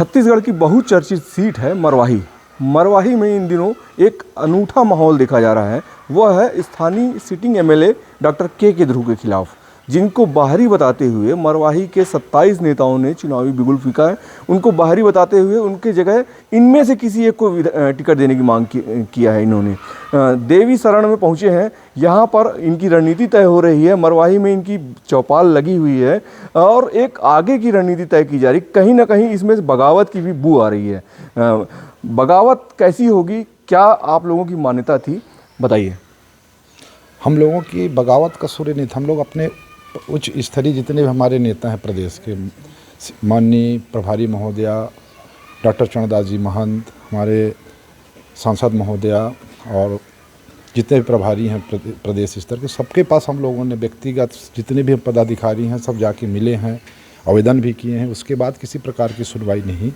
छत्तीसगढ़ की बहुचर्चित सीट है मरवाही। मरवाही में इन दिनों एक अनूठा माहौल देखा जा रहा है। वह है स्थानीय सिटिंग एमएलए डॉक्टर के ध्रुव के खिलाफ, जिनको बाहरी बताते हुए मरवाही के 27 नेताओं ने चुनावी बिगुल फूंका है। उनको बाहरी बताते हुए उनके जगह इनमें से किसी एक को टिकट देने की मांग किया है। इन्होंने देवी शरण में पहुंचे हैं। यहाँ पर इनकी रणनीति तय हो रही है। मरवाही में इनकी चौपाल लगी हुई है और एक आगे की रणनीति तय की जा रही। कहीं ना कहीं इसमें बगावत की भी बू आ रही है। बगावत कैसी होगी, क्या आप लोगों की मान्यता थी, बताइए। हम लोगों की बगावत का सूर्य नहीं था। हम लोग अपने उच्च स्तरीय जितने भी हमारे नेता हैं प्रदेश के, माननीय प्रभारी महोदया डॉक्टर चरणदास जी महंत, हमारे सांसद महोदया और जितने भी प्रभारी हैं प्रदेश स्तर के, सबके पास हम लोगों ने व्यक्तिगत जितने भी पदाधिकारी हैं सब जाके मिले हैं, आवेदन भी किए हैं। उसके बाद किसी प्रकार की सुनवाई नहीं।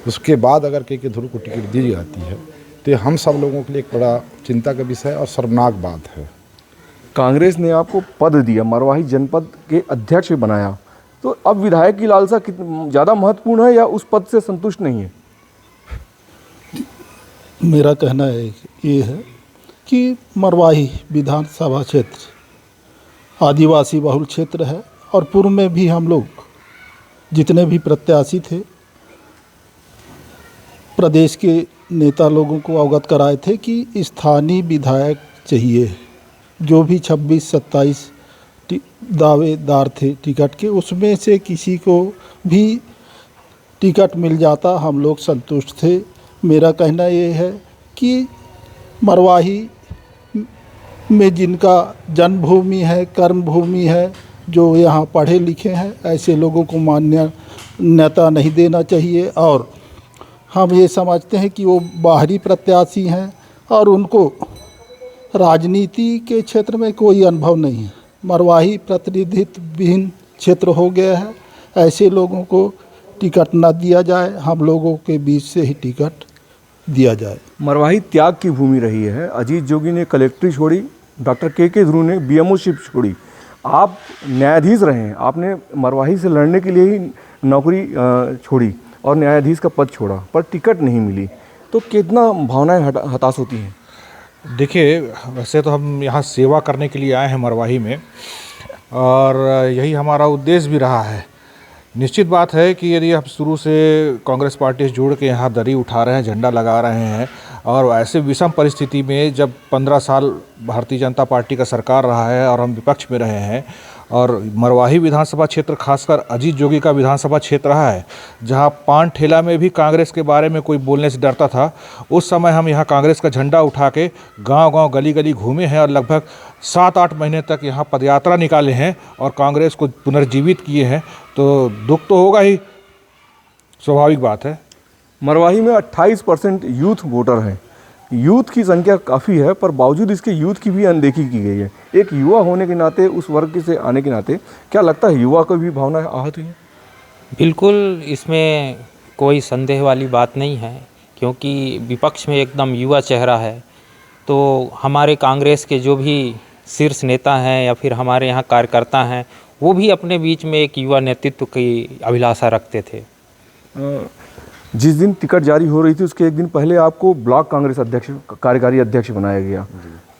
उसके बाद अगर के ध्रुव को टिकट दी जाती है तो हम सब लोगों के लिए एक बड़ा चिंता का विषय और शर्मनाक बात है। कांग्रेस ने आपको पद दिया, मरवाही जनपद के अध्यक्ष बनाया, तो अब विधायक की लालसा ज़्यादा महत्वपूर्ण है या उस पद से संतुष्ट नहीं है? मेरा कहना ये है कि मरवाही विधानसभा क्षेत्र आदिवासी बहुल क्षेत्र है और पूर्व में भी हम लोग जितने भी प्रत्याशी थे प्रदेश के नेता लोगों को अवगत कराए थे कि स्थानीय विधायक चाहिए। जो भी 26-27 दावेदार थे टिकट के, उसमें से किसी को भी टिकट मिल जाता हम लोग संतुष्ट थे। मेरा कहना ये है कि मरवाही में जिनका जन्मभूमि है, कर्मभूमि है, जो यहाँ पढ़े लिखे हैं, ऐसे लोगों को मान्यता नहीं देना चाहिए। और हम ये समझते हैं कि वो बाहरी प्रत्याशी हैं और उनको राजनीति के क्षेत्र में कोई अनुभव नहीं है। मरवाही प्रतिनिधित्व विहीन क्षेत्र हो गया है। ऐसे लोगों को टिकट न दिया जाए, हम लोगों के बीच से ही टिकट दिया जाए। मरवाही त्याग की भूमि रही है। अजीत जोगी ने कलेक्ट्री छोड़ी, डॉक्टर के ध्रुव ने बीएमओशिप छोड़ी। आप न्यायाधीश रहे हैं, आपने मरवाही से लड़ने के लिए ही नौकरी छोड़ी और न्यायाधीश का पद छोड़ा, पर टिकट नहीं मिली, तो कितना भावनाएं हताश होती हैं? देखिए, वैसे तो हम यहाँ सेवा करने के लिए आए हैं मरवाही में और यही हमारा उद्देश्य भी रहा है। निश्चित बात है कि यदि हम शुरू से कांग्रेस पार्टी से जुड़ के यहाँ दरी उठा रहे हैं, झंडा लगा रहे हैं और ऐसे विषम परिस्थिति में जब 15 साल भारतीय जनता पार्टी का सरकार रहा है और हम विपक्ष में रहे हैं और मरवाही विधानसभा क्षेत्र खासकर अजीत जोगी का विधानसभा क्षेत्र रहा है, जहां पान ठेला में भी कांग्रेस के बारे में कोई बोलने से डरता था, उस समय हम यहां कांग्रेस का झंडा उठा के गांव-गांव गली-गली घूमे हैं और लगभग 7-8 महीने तक यहां पदयात्रा निकाले हैं और कांग्रेस को पुनर्जीवित किए हैं। तो दुख तो होगा ही, स्वाभाविक बात है। मरवाही में 28% यूथ वोटर हैं। यूथ की संख्या काफ़ी है, पर बावजूद इसके यूथ की भी अनदेखी की गई है। एक युवा होने के नाते, उस वर्ग से आने के नाते, क्या लगता है युवा को भी भावना आहत हुई है? बिल्कुल, इसमें कोई संदेह वाली बात नहीं है, क्योंकि विपक्ष में एकदम युवा चेहरा है। तो हमारे कांग्रेस के जो भी शीर्ष नेता हैं या फिर हमारे यहाँ कार्यकर्ता हैं, वो भी अपने बीच में एक युवा नेतृत्व की अभिलाषा रखते थे। जिस दिन टिकट जारी हो रही थी उसके एक दिन पहले आपको ब्लॉक कांग्रेस अध्यक्ष, कार्यकारी अध्यक्ष बनाया गया।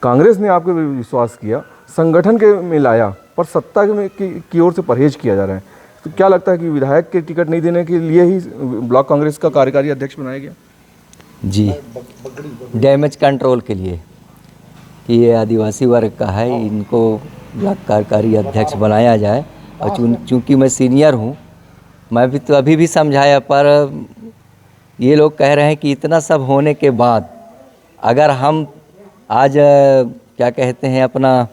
कांग्रेस ने आपके विश्वास किया, संगठन के में लाया, पर सत्ता की ओर से परहेज किया जा रहा है। तो क्या लगता है कि विधायक के टिकट नहीं देने के लिए ही ब्लॉक कांग्रेस का कार्यकारी अध्यक्ष बनाया गया? जी, डैमेज कंट्रोल के लिए कि ये आदिवासी वर्ग का है, इनको ब्लॉक कार्यकारी अध्यक्ष बनाया जाए। और चूँकि मैं सीनियर हूँ, मैं भी तो अभी भी समझाया, पर ये लोग कह रहे हैं कि इतना सब होने के बाद अगर हम आज क्या कहते हैं अपना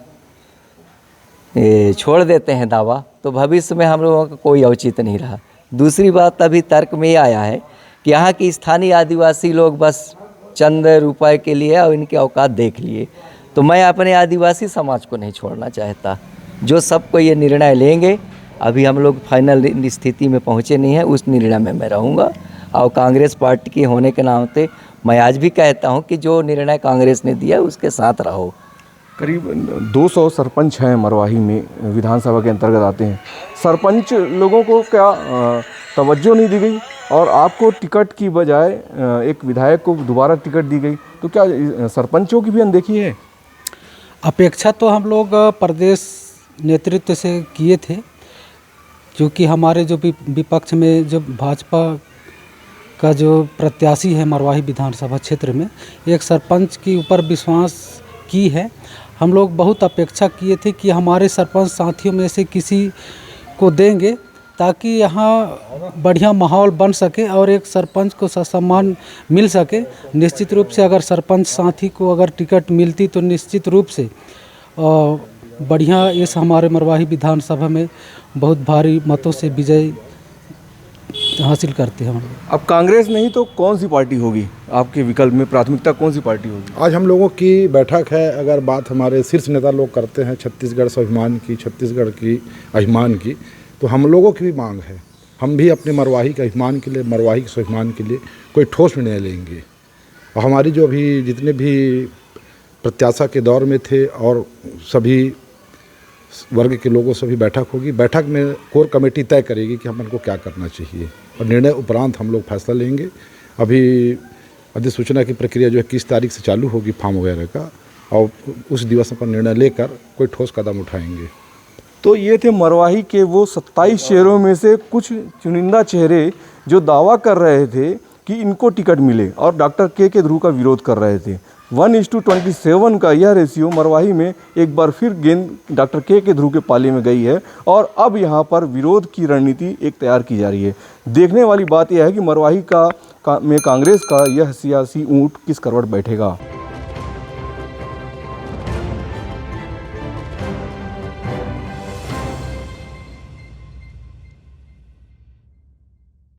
छोड़ देते हैं दावा, तो भविष्य में हम लोगों का कोई औचित्य नहीं रहा। दूसरी बात, अभी तर्क में ये आया है कि यहाँ की स्थानीय आदिवासी लोग बस चंद रुपए के लिए और इनके औकात देख लिए। तो मैं अपने आदिवासी समाज को नहीं छोड़ना चाहता। जो सबको ये निर्णय लेंगे, अभी हम लोग फाइनल स्थिति में पहुँचे नहीं हैं, उस निर्णय में मैं रहूँगा। और कांग्रेस पार्टी के होने के नाते मैं आज भी कहता हूं कि जो निर्णय कांग्रेस ने दिया उसके साथ रहो। करीब 200 सरपंच हैं मरवाही में, विधानसभा के अंतर्गत आते हैं। सरपंच लोगों को क्या तवज्जो नहीं दी गई? और आपको टिकट की बजाय एक विधायक को दोबारा टिकट दी गई, तो क्या सरपंचों की भी अनदेखी है? अपेक्षा तो हम लोग प्रदेश नेतृत्व से किए थे, क्योंकि हमारे जो विपक्ष में जो भाजपा का जो प्रत्याशी है मरवाही विधानसभा क्षेत्र में, एक सरपंच के ऊपर विश्वास की है। हम लोग बहुत अपेक्षा किए थे कि हमारे सरपंच साथियों में से किसी को देंगे ताकि यहाँ बढ़िया माहौल बन सके और एक सरपंच को सम्मान मिल सके। निश्चित रूप से अगर सरपंच साथी को अगर टिकट मिलती तो निश्चित रूप से बढ़िया इस हमारे मरवाही विधानसभा में बहुत भारी मतों से विजय हासिल करते हैं हम लोग। अब कांग्रेस नहीं तो कौन सी पार्टी होगी आपके विकल्प में? प्राथमिकता कौन सी पार्टी होगी? आज हम लोगों की बैठक है, अगर बात हमारे शीर्ष नेता लोग करते हैं छत्तीसगढ़ स्वाभिमान की, छत्तीसगढ़ की अभिमान की, तो हम लोगों की भी मांग है, हम भी अपने मरवाही के अभिमान के लिए, मरवाही के स्वाभिमान के लिए कोई ठोस निर्णय लेंगे। और हमारी जो अभी जितने भी प्रत्याशा के दौर में थे और सभी वर्ग के लोगों से भी बैठक होगी। बैठक में कोर कमेटी तय करेगी कि हमको क्या करना चाहिए और निर्णय उपरांत हम लोग फैसला लेंगे। अभी अधिसूचना की प्रक्रिया जो है 21 तारीख से चालू होगी फॉर्म वगैरह का, और उस दिवस पर निर्णय लेकर कोई ठोस कदम उठाएंगे। तो ये थे मरवाही के वो 27 चेहरों में से कुछ चुनिंदा चेहरे जो दावा कर रहे थे कि इनको टिकट मिले और डॉक्टर के ध्रुव का विरोध कर रहे थे। 1:27 का यह रेशियो मरवाही में एक बार फिर गेंद डॉक्टर के ध्रुव के पाले में गई है और अब यहाँ पर विरोध की रणनीति एक तैयार की जा रही है। देखने वाली बात यह है कि मरवाही में कांग्रेस का यह सियासी ऊंट किस करवट बैठेगा।